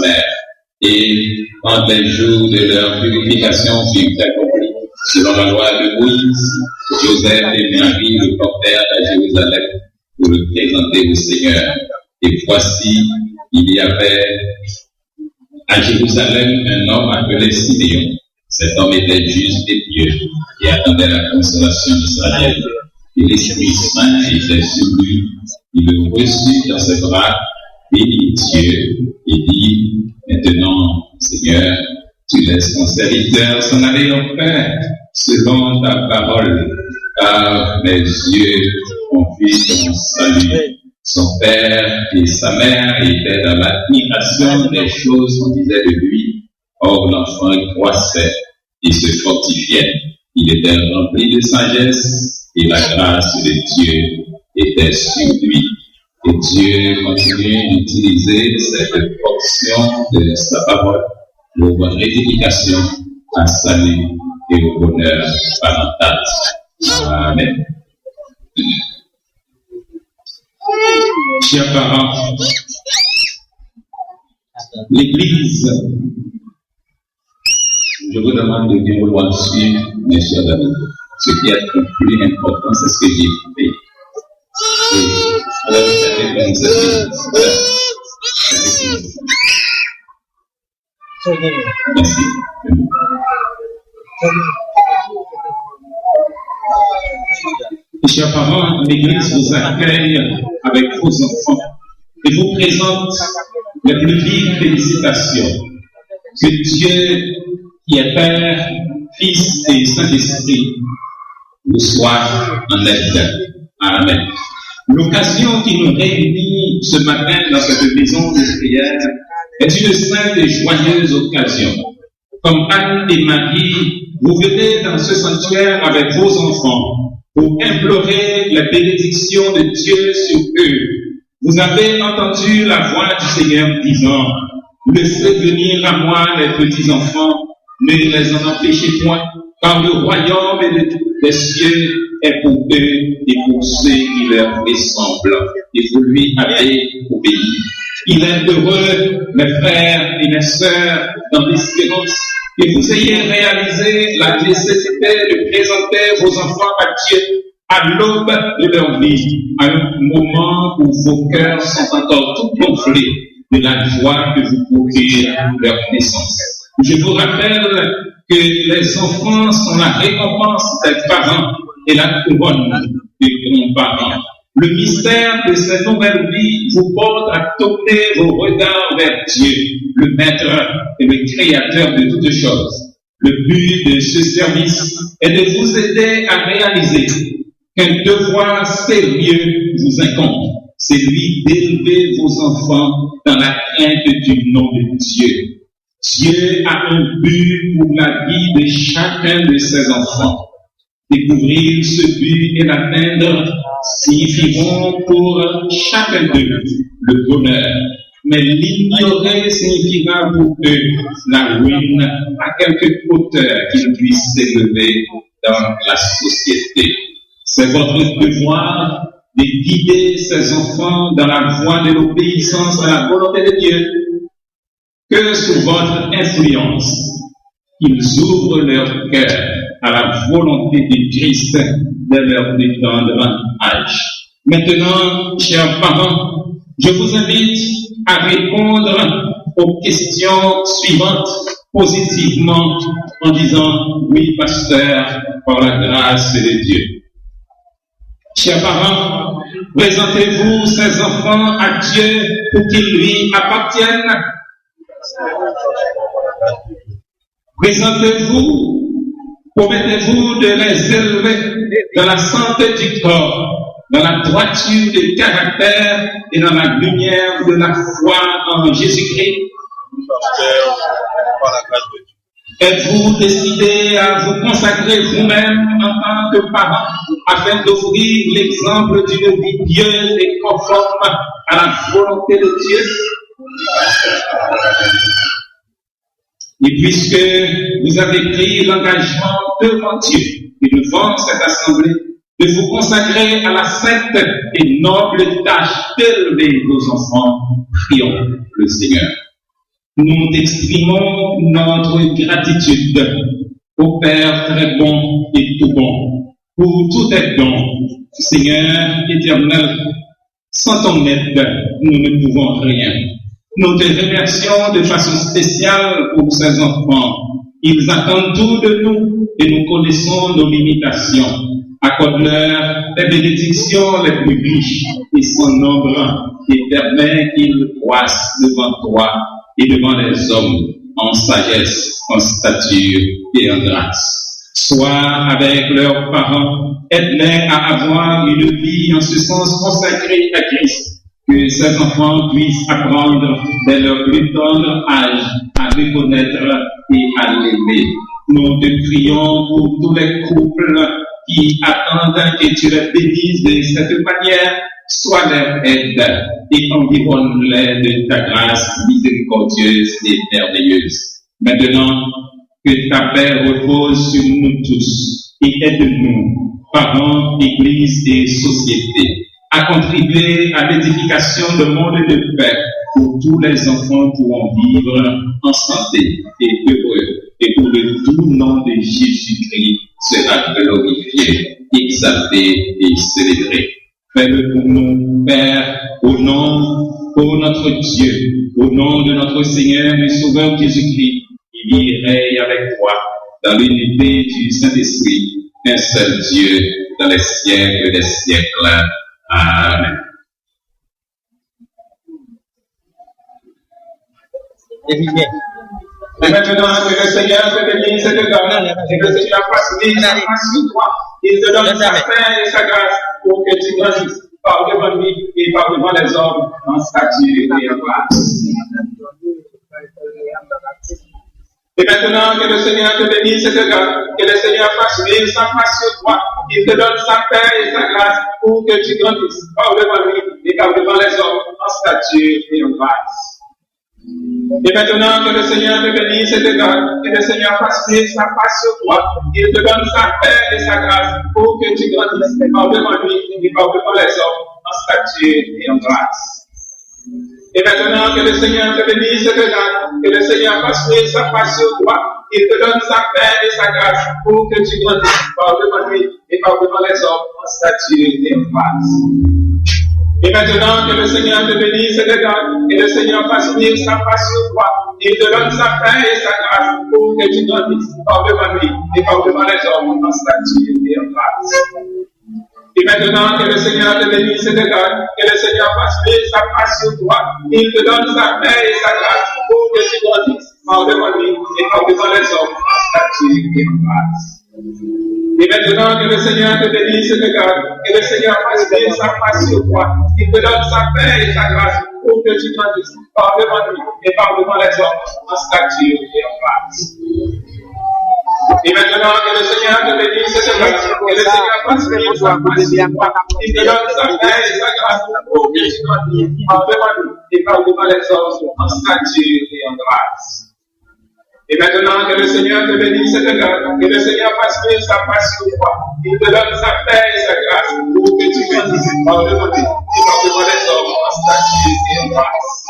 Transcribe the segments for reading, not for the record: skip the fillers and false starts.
mère. Et quand les jours de leur purification furent accomplis, selon la loi de Moïse, Joseph et Marie le portèrent à Jérusalem pour le présenter au Seigneur. Et voici, il y avait à Jérusalem un homme appelé Siméon. Cet homme était juste et pieux et attendait la consolation d'Israël. Et l'Esprit Saint était sur lui. Il le reçut dans ses bras, bénit Dieu et dit: Maintenant, Seigneur, tu laisses ton serviteur s'en aller en paix, selon ta parole, car mes yeux ont vu ton salut. Son père et sa mère étaient dans l'admiration des choses qu'on disait de lui. Or, l'enfant croissait et se fortifiait. Il était rempli de sagesse et la grâce de Dieu était sur lui. Et Dieu continue d'utiliser cette portion de sa parole pour votre édification, à salut et au bonheur parental. Amen. Chers parents, l'Église, je vous demande de bien vouloir suivre, mes chers amis. Ce qui est le plus important, c'est ce que j'ai fait. Merci. Chers parents, l'Église vous accueille avec vos enfants et vous présente les plus vives félicitations. Que Dieu, qui est Père, Fils et Saint-Esprit, vous soit en aide. Amen. L'occasion qui nous réunit ce matin dans cette maison de prière est une sainte et joyeuse occasion. Comme Anne et Marie, vous venez dans ce sanctuaire avec vos enfants pour implorer la bénédiction de Dieu sur eux. Vous avez entendu la voix du Seigneur disant: laissez venir à moi les petits enfants, ne les en empêchez point, car le royaume des cieux est pour eux et pour ceux qui leur ressemblent. Et vous lui avez obéi. Il est heureux, mes frères et mes sœurs, dans l'espérance, que vous ayez réalisé la nécessité de présenter vos enfants à Dieu à l'aube de leur vie, à un moment où vos cœurs sont encore tout gonflés de la joie que vous procure leur naissance. Je vous rappelle que les enfants sont la récompense des parents et la couronne des grands-parents. Le mystère de cette nouvelle vie vous porte à tourner vos regards vers Dieu, le Maître et le Créateur de toutes choses. Le but de ce service est de vous aider à réaliser qu'un devoir sérieux vous incombe, celui d'élever vos enfants dans la crainte du nom de Dieu. Dieu a un but pour la vie de chacun de ses enfants. Découvrir ce but et l'atteindre signifieront pour chacun d'eux le bonheur. Mais l'ignorer signifiera pour eux la ruine à quelque hauteur qu'ils puissent s'élever dans la société. C'est votre devoir de guider ces enfants dans la voie de l'obéissance à la volonté de Dieu. Que sous votre influence, ils ouvrent leur cœur à la volonté de Christ dès leur plus tendre âge. Maintenant, chers parents, je vous invite à répondre aux questions suivantes positivement en disant: oui, pasteur, par la grâce de Dieu. Chers parents, présentez-vous ces enfants à Dieu pour qu'ils lui appartiennent. Présentez-vous, promettez-vous de les élever dans la santé du corps, dans la droiture du caractère et dans la lumière de la foi en Jésus-Christ. Êtes-vous décidé à vous consacrer vous-même en tant que parent afin d'offrir l'exemple d'une vie pieuse et conforme à la volonté de Dieu? Et puisque vous avez pris l'engagement devant Dieu et devant cette assemblée de vous consacrer à la sainte et noble tâche d'élever vos enfants, prions le Seigneur. nous exprimons notre gratitude au Père très bon et tout bon, pour tout tes dons, Seigneur éternel. Sans ton aide, nous ne pouvons rien. Nous te remercions de façon spéciale pour ces enfants. Ils attendent tout de nous et nous connaissons nos limitations. Accorde-leur les bénédictions les plus riches et sans nombre et permets qu'ils croissent devant toi et devant les hommes en sagesse, en stature et en grâce. Sois avec leurs parents, aide-les à avoir une vie en ce sens consacrée à Christ, que ces enfants puissent apprendre dès leur plus tendre âge à le connaître et à l'aimer. Nous te prions pour tous les couples qui attendent que tu les bénisses de cette manière. Sois leur aide et environne-les de ta grâce miséricordieuse et merveilleuse. Maintenant, que ta paix repose sur nous tous et aide-nous, parents, églises et sociétés, à contribuer à l'édification d'un monde de paix où tous les enfants pourront vivre en santé et heureux, et où le doux nom de Jésus-Christ sera glorifié, exalté et célébré. Fais-le pour nous, Père, au nom de notre Dieu, au nom de notre Seigneur et Sauveur Jésus-Christ, qui vit et règne avec toi dans l'unité du Saint-Esprit, un seul Dieu, dans les siècles des siècles. Amen. Et maintenant, que le Seigneur te bénisse et te donne, et que le Seigneur fasse venir sa grâce sur toi, il te donne sa paix et sa grâce pour que tu grandisses par devant lui et par devant les hommes en stature et en grâce. Et maintenant, que le Seigneur te bénisse et te donne, que le Seigneur fasse venir sa face sur toi, il te donne sa paix et sa grâce pour que tu grandisses par devant lui et par devant les hommes en stature et en grâce. Et maintenant, que le Seigneur te bénisse et te donne, que le Seigneur fasse venir sa face sur toi, il te donne sa paix et sa grâce pour que tu grandisses par devant lui et par devant les hommes en stature et en grâce. Et maintenant, que le Seigneur te bénisse et te donne, que le Seigneur fasse venir sa face sur toi, il te donne sa paix et sa grâce pour que tu grandisses par devant lui et par devant les hommes en stature et en grâce. Et maintenant, que le Seigneur te bénisse et te donne, que le Seigneur fasse venir sa face sur toi, il te donne sa paix et sa grâce pour que tu grandisses par devant lui et par devant les hommes en stature et en grâce. Et maintenant, que le Seigneur te bénisse et te donne, que le Seigneur fasse venir sa face sur toi, il te donne sa paix et sa grâce pour que tu grandisses par devant lui et par devant les hommes en stature et en grâce. Et maintenant, que le Seigneur te bénisse et te donne, que le Seigneur fasse venir sa face sur toi, il te donne sa paix et sa grâce pour que tu grandisses par devant lui et par devant les hommes en stature et en grâce. Et maintenant, que le Seigneur te bénisse et te donne, que le Seigneur fasse venir sa face sur toi, il te donne sa paix et sa grâce pour que tu grandisses par devant lui et par devant les hommes en stature et en grâce. Et maintenant, que le Seigneur te bénisse et te donne, que le Seigneur fasse venir sa face sur toi, il te donne sa paix et sa grâce pour que tu grandisses par devant lui et par devant les hommes en stature et en grâce.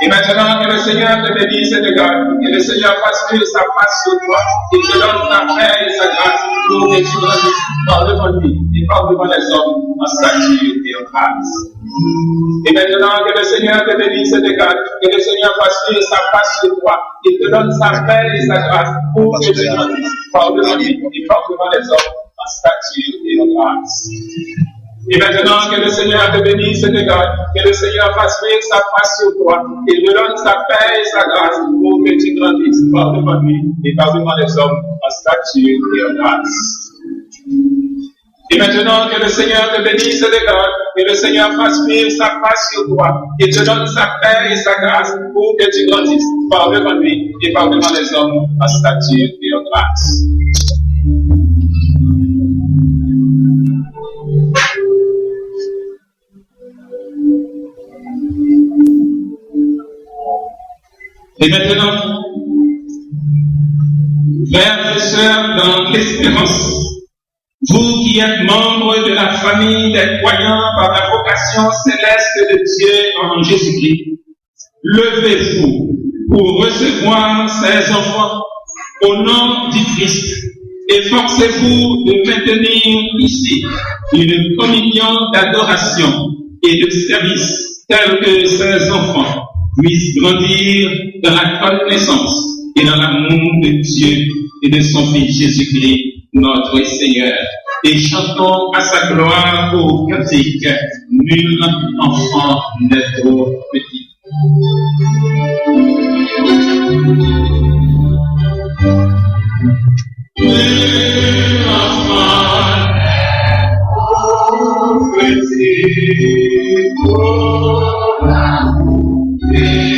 Et maintenant, que le Seigneur te bénisse et te donne, que le Seigneur fasse venir sa face sur toi, il te donne sa paix et sa grâce pour que tu grandisses par devant lui et par devant les hommes en stature et en grâce. Et maintenant, que le Seigneur te bénisse et te donne, que le Seigneur fasse venir sa face sur toi, il te donne sa paix et sa grâce pour que tu grandisses par devant lui et par devant les hommes en stature et en grâce. Et maintenant, que le Seigneur te bénisse et te donne, que le Seigneur fasse venir sa face sur toi, il te donne sa paix et sa grâce pour que tu grandisses par devant lui et par devant les hommes en stature et en grâce. Et maintenant, que le Seigneur te bénisse et te donne, que le Seigneur fasse venir sa face sur toi, qu'il te donne sa paix et sa grâce pour que tu grandisses par devant lui et par devant les hommes en stature et en grâce. Et maintenant, frères et sœurs dans l'espérance, vous qui êtes membres de la famille des croyants par la vocation céleste de Dieu en Jésus-Christ, levez-vous pour recevoir ces enfants au nom du Christ. Efforcez-vous de maintenir ici une communion d'adoration et de service telle que ces enfants puissent grandir dans la connaissance et dans l'amour de Dieu et de son Fils Jésus-Christ, notre Seigneur. Et chantons à sa gloire au cantique, nul enfant n'est trop petit. Nul enfant n'est trop petit pour l'amour et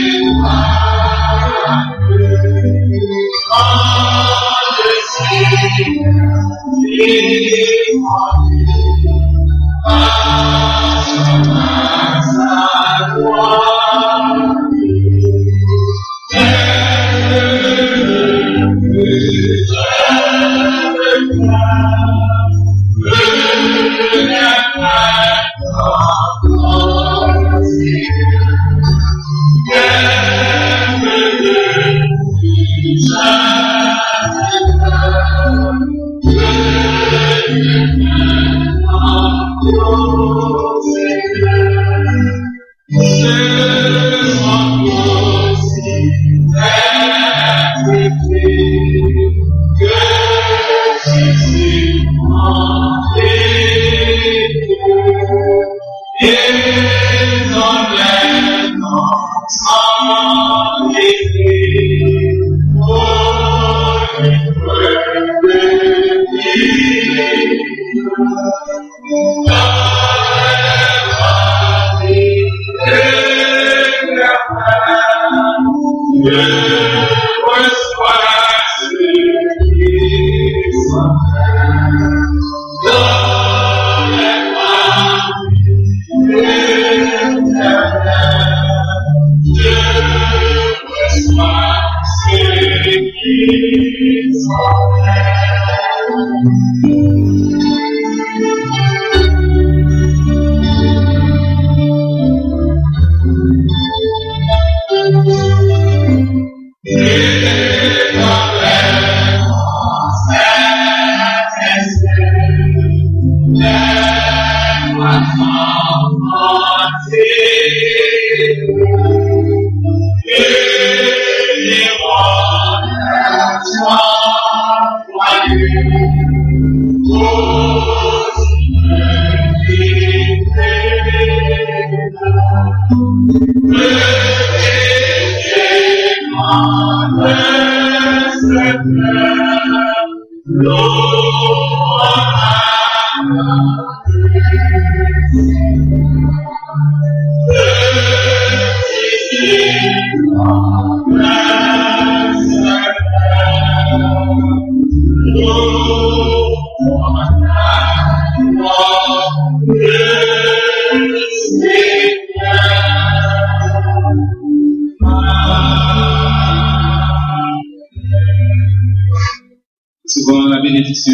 souvent la bénédiction,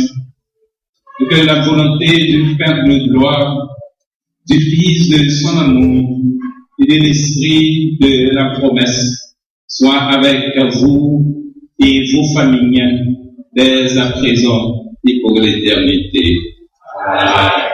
et que la volonté du Père de gloire, du Fils de son amour et de l'Esprit de la promesse soit avec vous et vos familles dès à présent et pour l'éternité. Amen.